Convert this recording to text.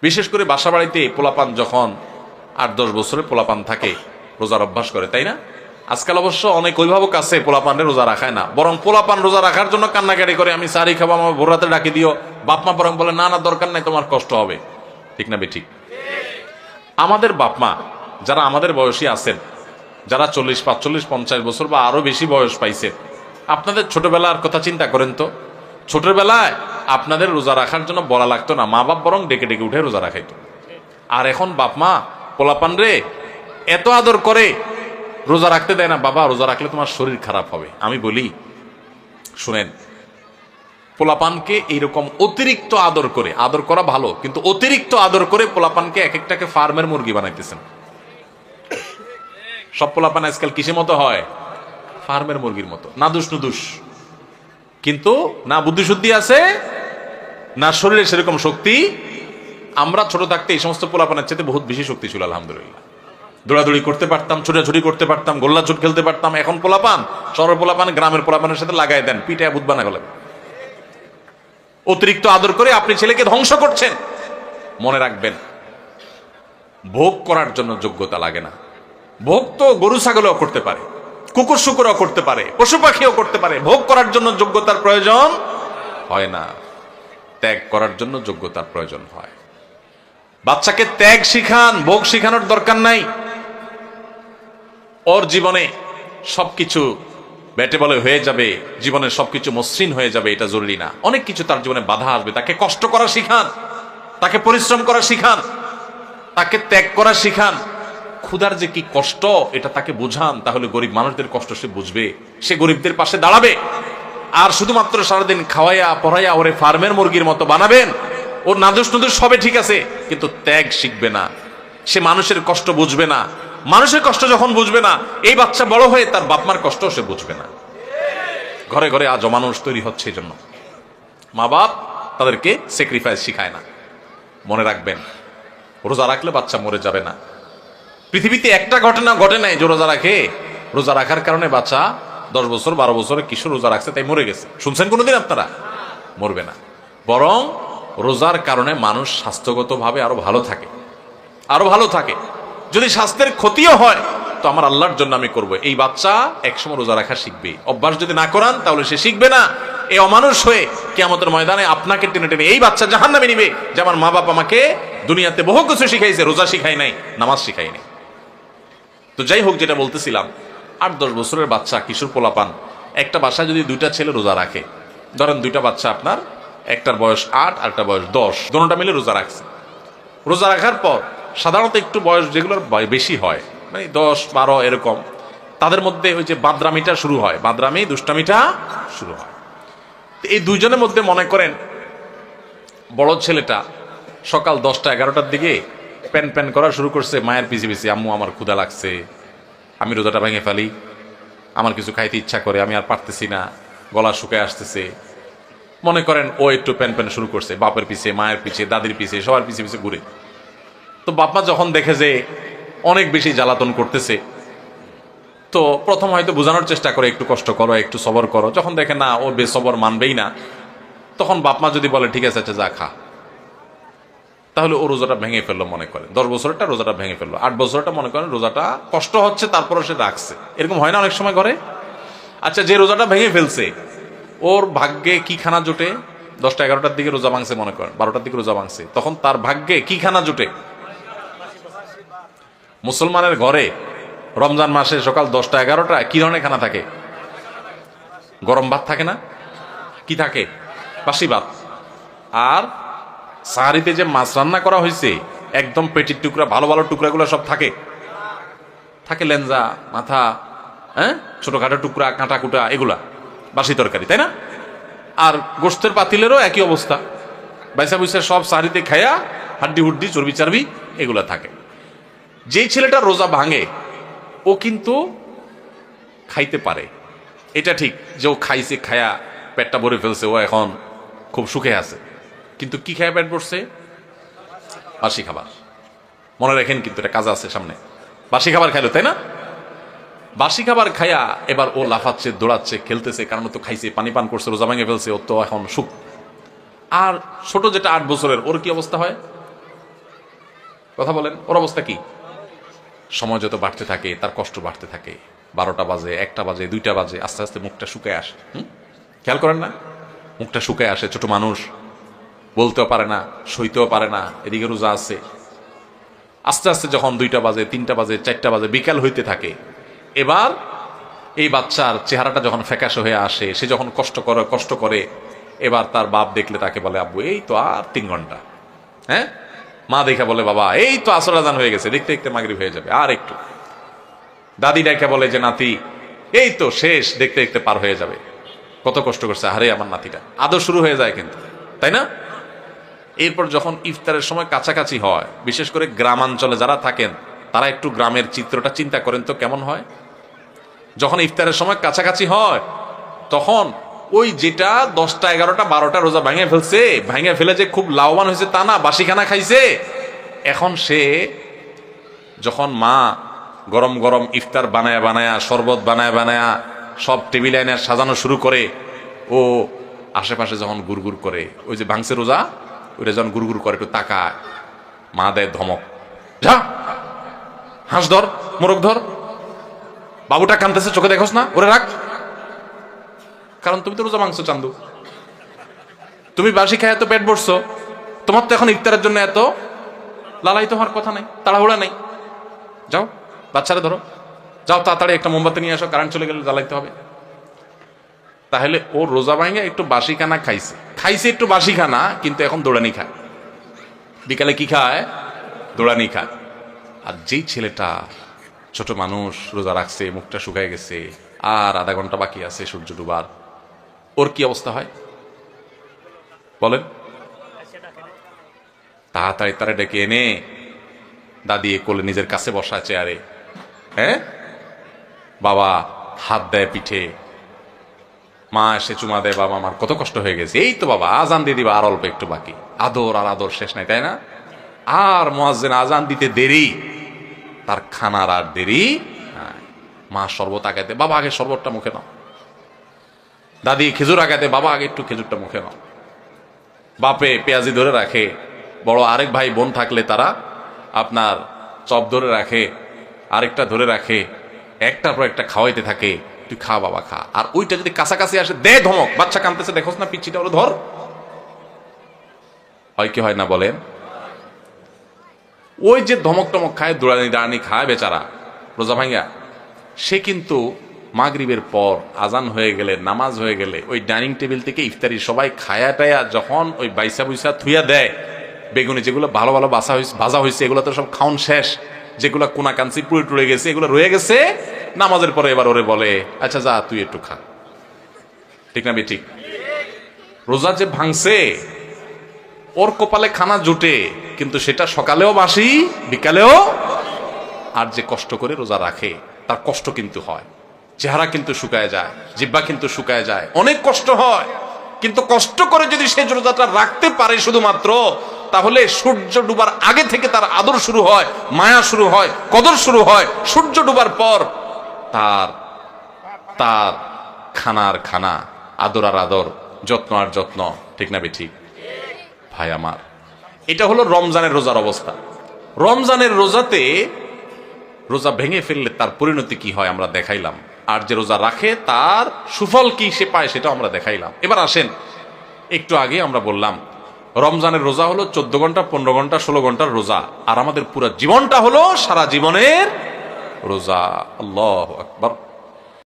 বিশেষ করে বাসা বাড়িতে পোলাপান যখন 8-10 বছরের পোলাপান থাকে রোজার অভ্যাস করে, তাই না? আজকাল অবশ্য অনেক অভিভাবক আছে পোলাপানের রোজা রাখায় না, বরং পোলাপান রোজা রাখার জন্য কান্নাকাটি করে, আমি সারি খাবো, আমার ভোর রাতে ডাকি দিও। বাপমা বরং বলে না না দরকার নাই, তোমার কষ্ট হবে। ঠিক না বেঠিক? আমাদের বাপমা যারা আমাদের বয়সী আছেন, যারা 40, 45, 50 বছর বা আরো বেশি বয়স পাইছে, আপনাদের ছোটবেলার কথা চিন্তা করেন তো। ছোটবেলায় আপনাদের রোজা রাখার জন্য বলা লাগতো না, মা বাপ বরং ডেকে ডেকে উঠে রোজা রাখাইতো। আর এখন বাপ মা পোলাপান রে এত আদর করে রোজা রাখতে দেয় না। বাবা রোজা রাখলে তোমার শরীর খারাপ হবে। আমি বলি শুনেন, পোলাপানকে এইরকম অতিরিক্ত আদর করে, আদর করা ভালো কিন্তু অতিরিক্ত আদর করে পোলাপানকে এক একটাকে ফার্মের মুরগি বানাইতেছেন। সব পোলাপান আজকাল কিসের মতো হয়? ফার্মের মুরগির মতো, নাদুস নুদুস, কিন্তু না বুদ্ধি শুদ্ধি আছে না শরীরে সেরকম শক্তি। আমরা ছোট থাকতে এই সমস্ত পোলাপানের চাইতে বহুত বেশি শক্তি ছিল আলহামদুলিল্লাহ। দৌড়াদৌড়ি করতে পারতাম, ছোটাছুটি করতে পারতাম, গোল্লা চুট খেলতে পারতাম। এখন পোলাপান, শহরের পোলাপান গ্রামের পোলাপানের সাথে লাগাই দেন, পিঠে ভূত বানা গেলেন। অতিরিক্ত আদর করে আপনি ছেলেকে ধ্বংস করছেন। মনে রাখবেন, ভোগ করার জন্য যোগ্যতা লাগে না। ভোগ তো গরু ছাগলও করতে পারে, কুকুর শুকুরও করতে পারে, পশু পাখিও করতে পারে। ভোগ করার জন্য যোগ্যতার প্রয়োজন হয় না, ত্যাগ করার জন্য যোগ্যতার প্রয়োজন হয়। বাচ্চাকে ত্যাগ শিখান, ভোগ শিখানোর দরকার নাই। ওর জীবনে সবকিছু ব্যাটে বলে হয়ে যাবে, জীবনের সবকিছু মসৃণ হয়ে যাবে, এটা জরুরি না। অনেক কিছু তার জীবনে বাধা আসবে। তাকে কষ্ট করা শিখান, তাকে পরিশ্রম করা শিখান, তাকে ত্যাগ করা শিখান। ক্ষুধার যে কি কষ্ট এটা তাকে বুঝান, তাহলে গরিব মানুষদের কষ্ট সে বুঝবে, সে গরিবদের পাশে দাঁড়াবে। আর শুধুমাত্র সারাদিন খাওয়াইয়া পড়াইয়া ওরে ফার্মের মুরগির মতো বানাবেন, ওর নাদুস নুদুস সবে ঠিক আছে, কিন্তু ত্যাগ শিখবে না, সে মানুষের কষ্ট বুঝবে না। মানুষের কষ্ট যখন বুঝবে না, এই বাচ্চা বড় হয়ে তার বাপমার কষ্ট সে বুঝবে না। ঘরে ঘরে আজ অমানুষ তৈরি হচ্ছে, এই জন্য মা বাপ তাদেরকে স্যাক্রিফাইস শিখায় না। মনে রাখবেন, রোজা রাখলে বাচ্চা মরে যাবে না। পৃথিবীতে একটা ঘটনা ঘটে নাই যে রোজা রাখে, রোজা রাখার কারণে বাচ্চা 10 বছর 12 বছরের কিশোর রোজা রাখছে তাই মরে গেছে। শুনছেন কোনোদিন আপনারা? মরবে না। বরং রোজার কারণে মানুষ স্বাস্থ্যগতভাবে আরো ভালো থাকে, আরো ভালো থাকে। যদি স্বাস্থ্যের ক্ষতিও হয় তো আমার আল্লাহর জন্য আমি করব। এই বাচ্চা একসময় রোজা রাখা শিখবে। অভ্যাস যদি না করান তাহলে সে শিখবে না। এই অমানুষ হয়ে কিয়ামতের ময়দানে আপনাকে টেনে টেনে এই বাচ্চা জাহান্নামে নিবে, যে আমার মা বাপ আমাকে দুনিয়াতে বহু কিছু শিখাইছে, রোজা শিখাই নাই, নামাজ শিখাই নাই। তো যাই হোক, যেটা বলতেছিলাম, 8-10 বছরের বাচ্চা, কিশোর পোলাপান, একটা বাসায় যদি 2টা ছেলে রোজা রাখে, ধরেন 2টা বাচ্চা আপনার, একটার বয়স 8 আর একটা বয়স 10, দুটোটা মিলে রোজা রাখছে। রোজা রাখার পর সাধারণত একটু বয়স যেগুলোর বেশি হয়, মানে 10-12 এরকম, তাদের মধ্যে ওই যে বাদরামিটা শুরু হয়, বাদরামি দুষ্টামিটা শুরু হয়। এই দুইজনের মধ্যে মনে করেন বড় ছেলেটা সকাল 10টা-11টার দিকে প্যান প্যান করা শুরু করছে মায়ের পিছে পিছে, আম্মু আমার ক্ষুধা লাগছে, আমি রোজাটা ভেঙে ফেলি, আমার কিছু খাইতে ইচ্ছা করে, আমি আর পারতেছি না, গলা শুকায় আসতেছে। মনে করেন ও একটু প্যান প্যান শুরু করছে, বাপের পিছে, মায়ের পিছে, দাদির পিছে, সবার পিছে পিছে ঘুরে। তো বাপমা যখন দেখে যে অনেক বেশি জ্বালাতন করতেছে, তো প্রথম হয়তো বোঝানোর চেষ্টা করে, একটু কষ্ট করো, একটু সবর করো। যখন দেখে না ও বেসবর মানবেই না, তখন বাপমা যদি বলে ঠিক আছে আচ্ছা যা খা, তাহলে ও রোজাটা ভেঙে ফেললো। মনে করেন 10 বছরটা রোজাটা ভেঙে ফেললো, 8 বছরটা মনে করেন রোজাটা কষ্ট হচ্ছে তারপরে সে রাখছে। এরকম হয় না অনেক সময় করে? আচ্ছা, যে রোজাটা ভেঙে ফেলছে ওর ভাগ্যে কি খানা জোটে? 10টা-11টার দিকে রোজা ভাঙছে, মনে করেন 12টার দিকে রোজা ভাঙছে, তখন তার ভাগ্যে কি খানা জোটে? মুসলমানের ঘরে রমজান মাসে সকাল 10টা-11টা কি ধরনের খানা থাকে? গরম ভাত থাকে না? কি থাকে? বাসি ভাত। আর সাহারিতে যে মাছ রান্না করা হয়েছে, একদম পেটির টুকরা, ভালো ভালো টুকরাগুলো সব থাকে, থাকে লেঞ্জা, মাথা, হ্যাঁ, ছোটখাটো টুকরা, কাঁটা কুটা, এগুলা বাসি তরকারি, তাই না? আর গোশতের পাতিলেরও একই অবস্থা, বাইসা বুইসা সব সাহারিতে খায়া হাড্ডি হুড্ডি, চর্বি চারবি এগুলা থাকে। যেই ছেলেটা রোজা ভাঙে ও কিন্তু খাইতে পারে, এটা ঠিক যে ও খাইছে, খায়া পেটটা ভরে ফেলছে, ও এখন খুব সুখে আছে। কিন্তু কি খায় পেট ভরছে? বাসি খাবার। মনে রাখেন কিন্তু এটা কাজ আছে সামনে। বাসি খাবার খাইলো, তাই না? বাসি খাবার খায়া এবার ও লাফাচ্ছে, দৌড়াচ্ছে, খেলতেছে, কারণ তো খাইছে, পানি পান করছে, রোজা ভেঙে ফেলছে, ও তো এখন সুখ। আর ছোট যেটা 8 বছরের, ওর কি অবস্থা হয়? কথা বলেন, ওর অবস্থা কি? সময় যত বাড়তে থাকে তার কষ্ট বাড়তে থাকে। 12টা বাজে, 1টা বাজে, 2টা বাজে, আস্তে আস্তে মুখটা শুকায় আসে। খেয়াল করেন না? মুখটা শুকায় আসে। ছোট মানুষ, বলতেও পারে না, সইতেও পারে না, এদিকে রোজা আছে। আস্তে আস্তে যখন 2টা বাজে, 3টা বাজে, 4টা বাজে, বিকাল হইতে থাকে, এবার এই বাচ্চার চেহারাটা যখন ফ্যাকাশে হয়ে আসে, সে যখন কষ্ট করে, এবার তার বাপ দেখলে তাকে বলে, আব্বু এই তো আর 3 ঘন্টা। হ্যাঁ, মা দেখে বলে, বাবা এই তো আসর আজান হয়ে গেছে, দেখতে দেখতে মাগরিব হয়ে যাবে, আর একটু। দাদি ডাকে বলে যে, নাতি এই তো শেষ, দেখতে দেখতে পার হয়ে যাবে। কত কষ্ট করছে আরে আমার নাতিটা। আদর শুরু হয়ে যায় কিন্তু, তাই না? এরপর যখন ইফতারের সময় কাছাকাছি হয়, বিশেষ করে গ্রামাঞ্চলে যারা থাকেন তারা একটু গ্রামের চিত্রটা চিন্তা করেন তো কেমন হয়। যখন ইফতারের সময় কাছাকাছি হয়, তখন ওই যেটা 10টা 11টা 12টা রোজা ভেঙে ফেলে যে খুব লাভবান হয়েছে তা না, বাসিখানা খাইছে। এখন সে যখন মা গরম গরম ইফতার বানায়া শরবত বানায়া সব টেবিল এনে সাজানো শুরু করে, ও আশেপাশে যখন গুড়গুড় করে, ওই যে ভাঙছে রোজা, ওইটা যখন গুড়গুড় করে, একটু তাকায়, মা দেয় ধমক, যা হাঁস ধর, মোরগ ধর, বাবুটা কাঁদতেছে, চোখে দেখোস না, ওরে রাখ। কারণ তুমি তো রোজা ভাঙছো চান্দু, তুমি বাসি খায় এত পেট ভরছো, তোমার তো এখন ইফতারের জন্য এত লালায়িত হওয়ার কথা নাই, তাড়াহুড়া নেই। যাও বাচ্চারা ধরো, যাও তাড়াতাড়ি একটা মোমবাতি নিয়ে আসো, কারেন্ট চলে গেলে জ্বালাইতে হবে। তাহলে ও রোজা ভাঙে একটু বাসি খানা খাইছে একটু বাসি খানা, কিন্তু এখন দৌড়ানি খায়। বিকালে কি খায়? দৌড়ানি খায়। আর যেই ছেলেটা ছোট মানুষ রোজা রাখছে, মুখটা শুকায় গেছে, আর আধা ঘন্টা বাকি আছে সূর্য ডুবার, ওর কি অবস্থা হয় বলেন? তাড়াতাড়ি তারা ডেকে এনে দাদি কোলে নিজের কাছে বসা চেয়ারে, হ্যাঁ, বাবা হাত দেয় পিঠে, মা এসে চুমা দেয়, বাবা আমার কত কষ্ট হয়ে গেছে, এই তো বাবা আজান দিয়ে দিবা, আর অল্প একটু বাকি। আদর আর আদর শেষ নাই, তাই না? আর মুয়াজ্জিন আজান দিতে দেরি, তার খানার আর দেরি। মা শরবত আগাইতে, বাবা আগে শরবতটা মুখে নাও। দাদি খেজুর আগাইতে, বাবা আগে একটু খেজুরটা মুখে নাও। বাপে পেঁয়াজি ধরে রাখে, বড় আরেক ভাই বোন থাকলে তারা আপনার চপ ধরে রাখে, আরেকটা ধরে রাখে, একটার পর একটা খাওয়াইতে থাকে, তুই খা বাবা খা। আর ওইটা যদি কাছাকাছি আসে, দে ধমক, বাচ্চা কাঁদতেছে দেখোস না, পিচ্ছিটা ওরা ধর। হয় কি হয় না বলেন? ওই যে ধমক টমক খায়, দৌড়ানি খায় বেচারা রোজা ভাঙ্গা, সে কিন্তু মাগরিবের পর আজান হয়ে গেলে, নামাজ হয়ে গেলে, ওই ডাইনিং টেবিল থেকে ইফতারি সবাই খায়া টায়া যখন ওই বাইসা বুইসা থুইয়া দেয়, বেগুনি যেগুলো ভালো ভালো ভাজা হয়েছে এগুলো তো সব খাওন শেষ, যেগুলো কোনা কাঞ্চি পুড়ে টুড়ে গেছে এগুলো রয়ে গেছে, নামাজের পরে এবার ওরে বলে, আচ্ছা যা তুই একটু খা। ঠিক না ঠিক? রোজা যে ভাঙছে, ওর কপালে খানা জুটে, কিন্তু সেটা সকালেও বাসি বিকালেও। আর যে কষ্ট করে রোজা রাখে তার কষ্ট কিন্তু হয়, চেহারা কিন্তু শুকায় যায়, জিহ্বা কিন্তু শুকায় যায়, অনেক কষ্ট হয়। কিন্তু কষ্ট করে যদি সে রোজাটা রাখতে পারে শুধুমাত্র, তাহলে সূর্য ডুবার আগে থেকে তার আদর শুরু হয়, মায়া শুরু হয়, কদর শুরু হয়। সূর্য ডুবার পর তার তার খানার খানা, আদর আর আদর, যত্ন আর যত্ন। ঠিক না ঠিক? ভাই আমার, এটা হলো রমজানের রোজার অবস্থা। রমজানের রোজাতে রোজা ভেঙে ফেললে তার পরিণতি কি হয় আমরা দেখাইলাম, আর যে রোজা রাখে তার সুফল কি সে পায় সেটাও আমরা দেখাইলাম। এবার আসেন, একটু আগে আমরা বললাম রমজানের রোজা হলো 14 ঘন্টা 15 ঘন্টা 16 ঘন্টার রোজা, আর আমাদের পুরো জীবনটা হলো সারা জীবনের রোজা। আল্লাহু আকবার।